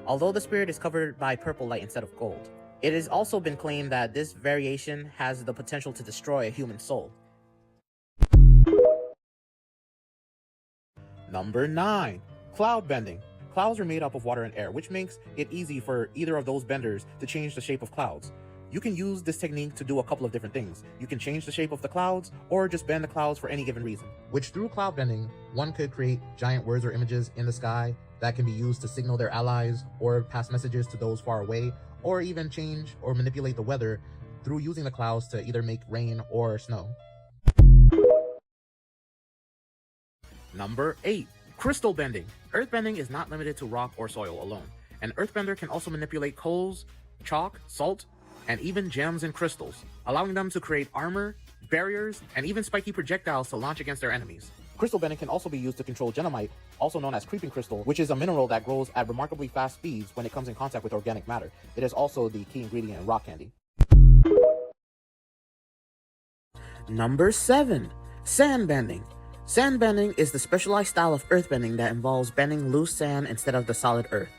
although the spirit is covered by purple light instead of gold. It has also been claimed that this variation has the potential to destroy a human soul. Number 9. Cloud bending. Clouds are made up of water and air, which makes it easy for either of those benders to change the shape of clouds. You can use this technique to do a couple of different things. You can change the shape of the clouds, or just bend the clouds for any given reason. Which through cloud bending, one could create giant words or images in the sky that can be used to signal their allies or pass messages to those far away, or even change or manipulate the weather through using the clouds to either make rain or snow. Number 8. Crystal bending. Earthbending is not limited to rock or soil alone. An earthbender can also manipulate coals, chalk, salt, and even gems and crystals, allowing them to create armor, barriers, and even spiky projectiles to launch against their enemies. Crystal bending can also be used to control genomite, also known as creeping crystal, which is a mineral that grows at remarkably fast speeds when it comes in contact with organic matter. It is also the key ingredient in rock candy. Number 7, sand bending. Sand bending is the specialized style of earthbending that involves bending loose sand instead of the solid earth.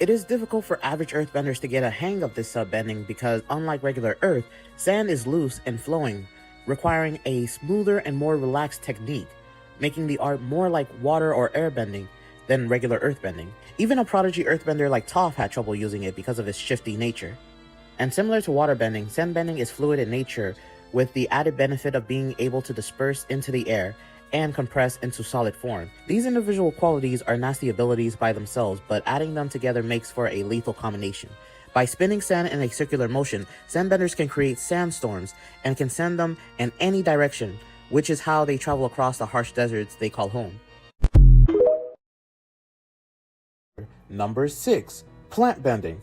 It is difficult for average earthbenders to get a hang of this subbending because, unlike regular earth, sand is loose and flowing, requiring a smoother and more relaxed technique, making the art more like water or airbending than regular earthbending. Even a prodigy earthbender like Toph had trouble using it because of its shifty nature. And similar to waterbending, sandbending is fluid in nature, with the added benefit of being able to disperse into the air and compress into solid form. These individual qualities are nasty abilities by themselves, but adding them together makes for a lethal combination. By spinning sand in a circular motion, sandbenders can create sandstorms and can send them in any direction, which is how they travel across the harsh deserts they call home. Number 6. Plant bending.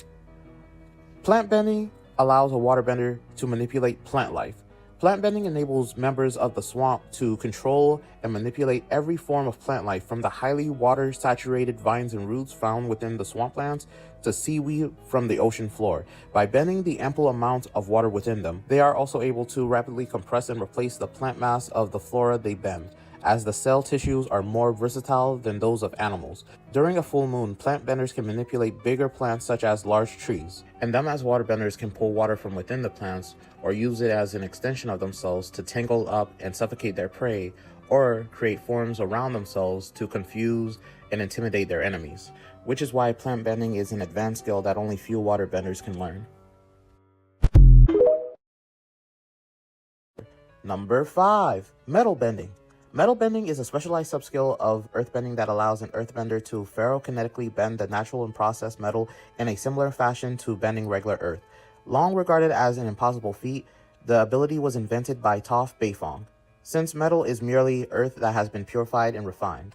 Plant bending allows a waterbender to manipulate plant life. Plant bending enables members of the swamp to control and manipulate every form of plant life, from the highly water-saturated vines and roots found within the swamplands to seaweed from the ocean floor. By bending the ample amount of water within them, they are also able to rapidly compress and replace the plant mass of the flora they bend, as the cell tissues are more versatile than those of animals. During a full moon, plant benders can manipulate bigger plants such as large trees, and them as waterbenders can pull water from within the plants or use it as an extension of themselves to tangle up and suffocate their prey, or create forms around themselves to confuse and intimidate their enemies, which is why plant bending is an advanced skill that only few waterbenders can learn. Number 5. Metal bending. Metal bending is a specialized subskill of earthbending that allows an earthbender to ferrokinetically bend the natural and processed metal in a similar fashion to bending regular earth. Long regarded as an impossible feat, the ability was invented by Toph Beifong, since metal is merely earth that has been purified and refined.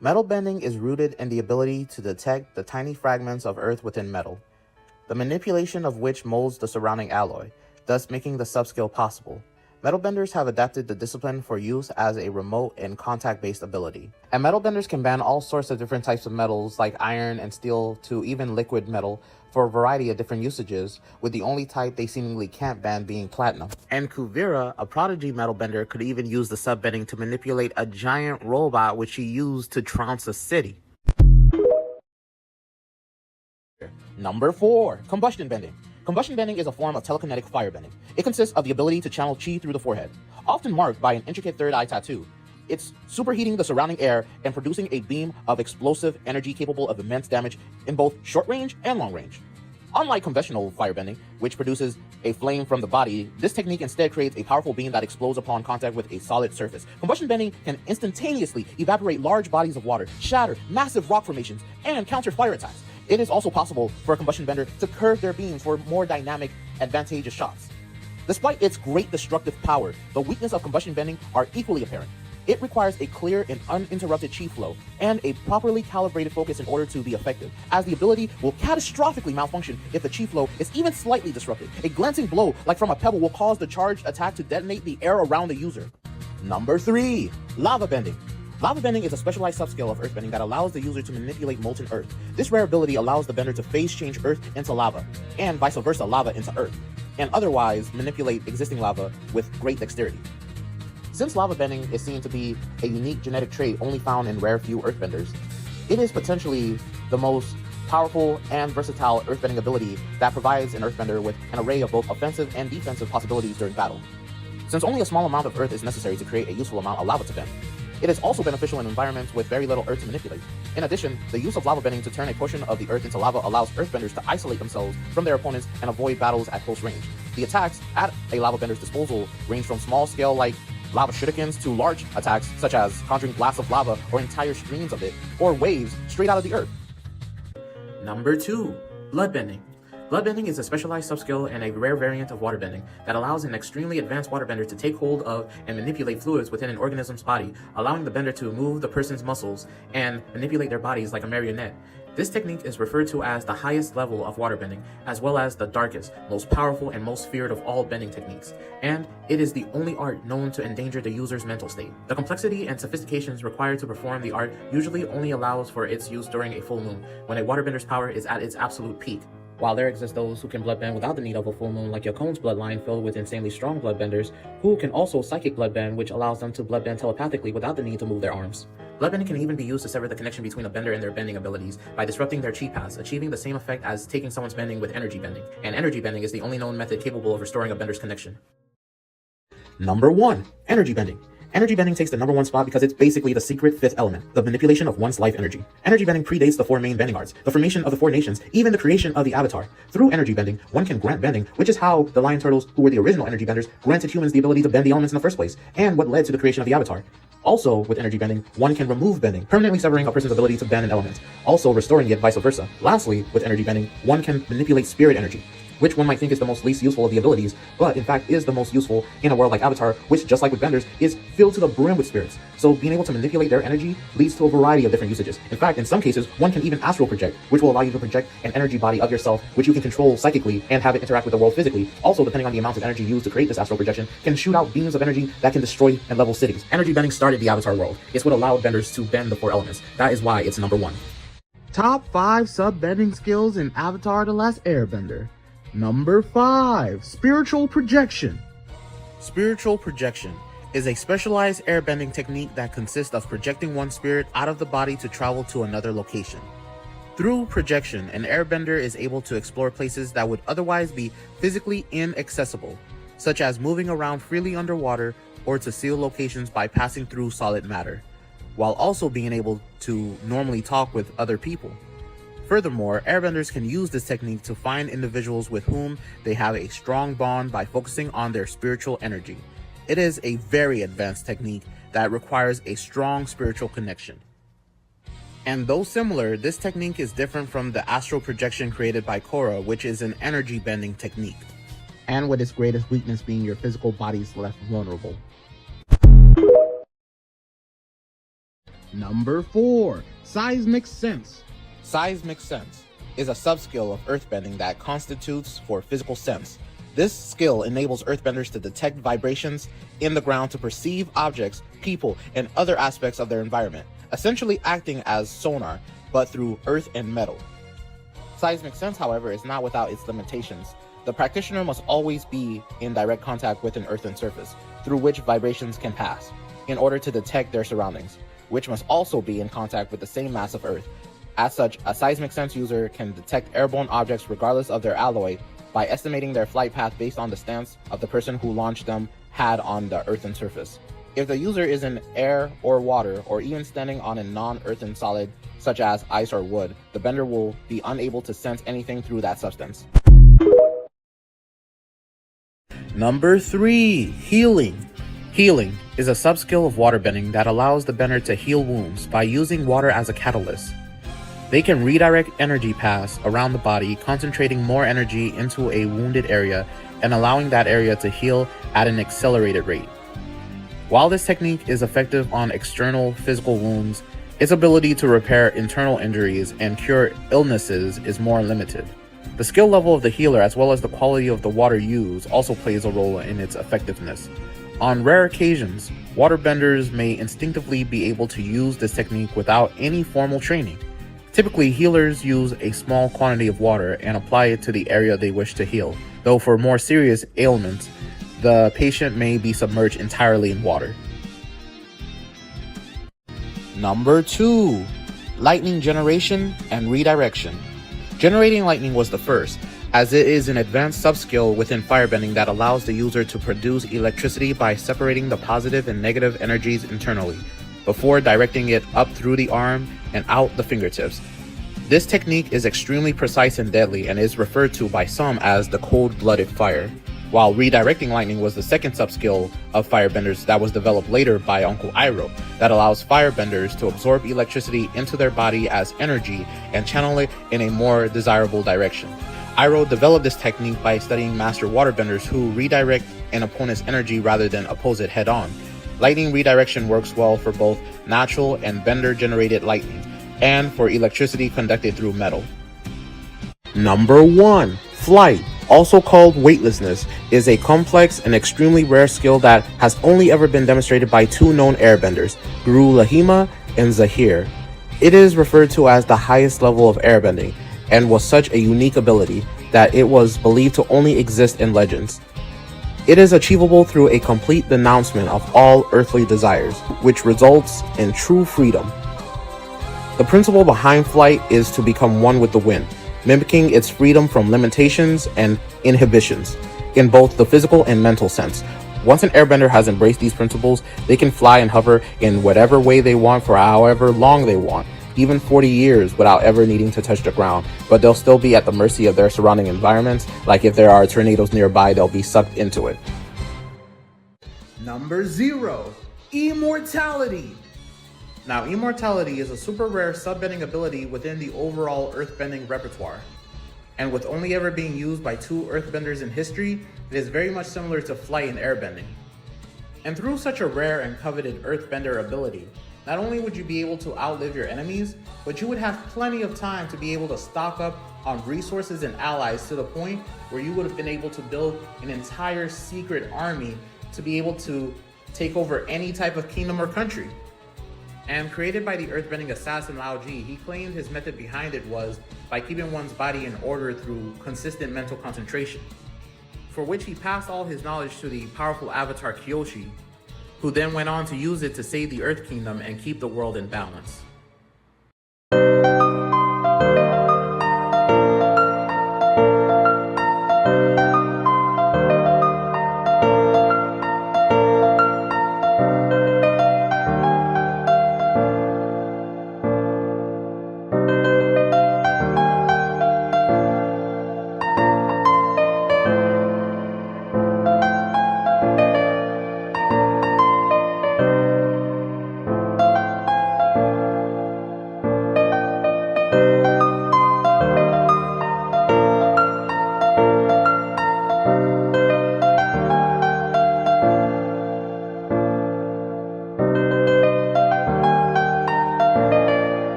Metal bending is rooted in the ability to detect the tiny fragments of earth within metal, the manipulation of which molds the surrounding alloy, thus making the subskill possible. Metal benders have adapted the discipline for use as a remote and contact-based ability. And metal benders can bend all sorts of different types of metals like iron and steel to even liquid metal for a variety of different usages, with the only type they seemingly can't bend being platinum. And Kuvira, a prodigy metal bender, could even use the sub-bending to manipulate a giant robot which he used to trounce a city. Number 4. Combustion bending. Combustion bending is a form of telekinetic fire bending. It consists of the ability to channel chi through the forehead, often marked by an intricate third eye tattoo. It's superheating the surrounding air and producing a beam of explosive energy capable of immense damage in both short range and long range. Unlike conventional firebending, which produces a flame from the body, this technique instead creates a powerful beam that explodes upon contact with a solid surface. Combustion bending can instantaneously evaporate large bodies of water, shatter massive rock formations, and counter fire attacks. It is also possible for a combustion bender to curve their beams for more dynamic, advantageous shots. Despite its great destructive power, the weakness of combustion bending are equally apparent. It requires a clear and uninterrupted chi flow and a properly calibrated focus in order to be effective, as the ability will catastrophically malfunction if the chi flow is even slightly disrupted. A glancing blow, like from a pebble, will cause the charged attack to detonate the air around the user. Number 3. Lava bending. Lava bending is a specialized subskill of earthbending that allows the user to manipulate molten earth. This rare ability allows the bender to phase change earth into lava, and vice versa, lava into earth, and otherwise manipulate existing lava with great dexterity. Since lava bending is seen to be a unique genetic trait only found in rare few earthbenders, it is potentially the most powerful and versatile earthbending ability that provides an earthbender with an array of both offensive and defensive possibilities during battle. Since only a small amount of earth is necessary to create a useful amount of lava to bend, it is also beneficial in environments with very little earth to manipulate. In addition, the use of lava bending to turn a portion of the earth into lava allows earthbenders to isolate themselves from their opponents and avoid battles at close range. The attacks at a lava bender's disposal range from small scale like lava shurikens to large attacks such as conjuring blasts of lava or entire streams of it, or waves straight out of the earth. Number 2. Bloodbending. Bloodbending is a specialized subskill and a rare variant of waterbending that allows an extremely advanced waterbender to take hold of and manipulate fluids within an organism's body, allowing the bender to move the person's muscles and manipulate their bodies like a marionette. This technique is referred to as the highest level of waterbending, as well as the darkest, most powerful, and most feared of all bending techniques, and it is the only art known to endanger the user's mental state. The complexity and sophistications required to perform the art usually only allows for its use during a full moon, when a waterbender's power is at its absolute peak. While there exist those who can bloodbend without the need of a full moon, like Yakon's bloodline filled with insanely strong bloodbenders, who can also psychic bloodbend, which allows them to bloodbend telepathically without the need to move their arms. Bloodbending can even be used to sever the connection between a bender and their bending abilities by disrupting their chi paths, achieving the same effect as taking someone's bending with energy bending. And energy bending is the only known method capable of restoring a bender's connection. Number 1. Energy bending. Energy bending takes the number 1 spot because it's basically the secret 5th element, the manipulation of one's life energy. Energy bending predates the 4 main bending arts, the formation of the 4 nations, even the creation of the Avatar. Through energy bending, one can grant bending, which is how the lion turtles, who were the original energy benders, granted humans the ability to bend the elements in the first place, and what led to the creation of the Avatar. Also, with energy bending, one can remove bending, permanently severing a person's ability to bend an element, also restoring it vice versa. Lastly, with energy bending, one can manipulate spirit energy, which one might think is the most least useful of the abilities, but in fact is the most useful in a world like Avatar, which, just like with benders, is filled to the brim with spirits. So being able to manipulate their energy leads to a variety of different usages. In fact, in some cases, one can even astral project, which will allow you to project an energy body of yourself, which you can control psychically and have it interact with the world physically. Also, depending on the amount of energy used to create this astral projection, can shoot out beams of energy that can destroy and level cities. Energy bending started the Avatar world. It's what allowed benders to bend the 4 elements. That is why it's number 1. Top 5 sub-bending skills in Avatar: The Last Airbender. Number 5. Spiritual projection. Spiritual projection is a specialized airbending technique that consists of projecting one's spirit out of the body to travel to another location. Through projection, an airbender is able to explore places that would otherwise be physically inaccessible, such as moving around freely underwater or to seal locations by passing through solid matter, while also being able to normally talk with other people. Furthermore, airbenders can use this technique to find individuals with whom they have a strong bond by focusing on their spiritual energy. It is a very advanced technique that requires a strong spiritual connection. And though similar, this technique is different from the astral projection created by Korra, which is an energy bending technique. And with its greatest weakness being your physical body's left vulnerable. Number 4. Seismic Sense. Seismic sense is a subskill of earthbending that constitutes for physical sense. This skill enables earthbenders to detect vibrations in the ground to perceive objects, people, and other aspects of their environment, essentially acting as sonar, but through earth and metal. Seismic sense, however, is not without its limitations. The practitioner must always be in direct contact with an earthen surface, through which vibrations can pass, in order to detect their surroundings, which must also be in contact with the same mass of earth. As such, a seismic sense user can detect airborne objects regardless of their alloy by estimating their flight path based on the stance of the person who launched them had on the earthen surface. If the user is in air or water, or even standing on a non-earthen solid such as ice or wood, the bender will be unable to sense anything through that substance. Number 3. Healing. Healing is a subskill of waterbending that allows the bender to heal wounds by using water as a catalyst. They can redirect energy paths around the body, concentrating more energy into a wounded area and allowing that area to heal at an accelerated rate. While this technique is effective on external physical wounds, its ability to repair internal injuries and cure illnesses is more limited. The skill level of the healer, as well as the quality of the water used, also plays a role in its effectiveness. On rare occasions, waterbenders may instinctively be able to use this technique without any formal training. Typically, healers use a small quantity of water and apply it to the area they wish to heal, though for more serious ailments, the patient may be submerged entirely in water. Number 2. Lightning generation and redirection. Generating lightning was the first, as it is an advanced subskill within firebending that allows the user to produce electricity by separating the positive and negative energies internally, before directing it up through the arm and out the fingertips. This technique is extremely precise and deadly and is referred to by some as the cold-blooded fire, while redirecting lightning was the second subskill of firebenders that was developed later by Uncle Iroh that allows firebenders to absorb electricity into their body as energy and channel it in a more desirable direction. Iroh developed this technique by studying master waterbenders who redirect an opponent's energy rather than oppose it head-on. Lightning redirection works well for both natural and bender-generated lightning, and for electricity conducted through metal. Number 1. Flight, also called weightlessness, is a complex and extremely rare skill that has only ever been demonstrated by 2 known airbenders, Guru Lahima and Zahir. It is referred to as the highest level of airbending, and was such a unique ability that it was believed to only exist in legends. It is achievable through a complete denouncement of all earthly desires, which results in true freedom. The principle behind flight is to become one with the wind, mimicking its freedom from limitations and inhibitions, in both the physical and mental sense. Once an airbender has embraced these principles, they can fly and hover in whatever way they want for however long they want, even 40 years without ever needing to touch the ground, but they'll still be at the mercy of their surrounding environments. Like if there are tornadoes nearby, they'll be sucked into it. Number 0. Immortality. Now, immortality is a super rare subbending ability within the overall earthbending repertoire. And with only ever being used by 2 earthbenders in history, it is very much similar to flight and airbending. And through such a rare and coveted earthbender ability, not only would you be able to outlive your enemies, but you would have plenty of time to be able to stock up on resources and allies to the point where you would have been able to build an entire secret army to be able to take over any type of kingdom or country. And created by the earthbending assassin Lao Ji, he claimed his method behind it was by keeping one's body in order through consistent mental concentration, for which he passed all his knowledge to the powerful avatar Kyoshi, who then went on to use it to save the Earth Kingdom and keep the world in balance.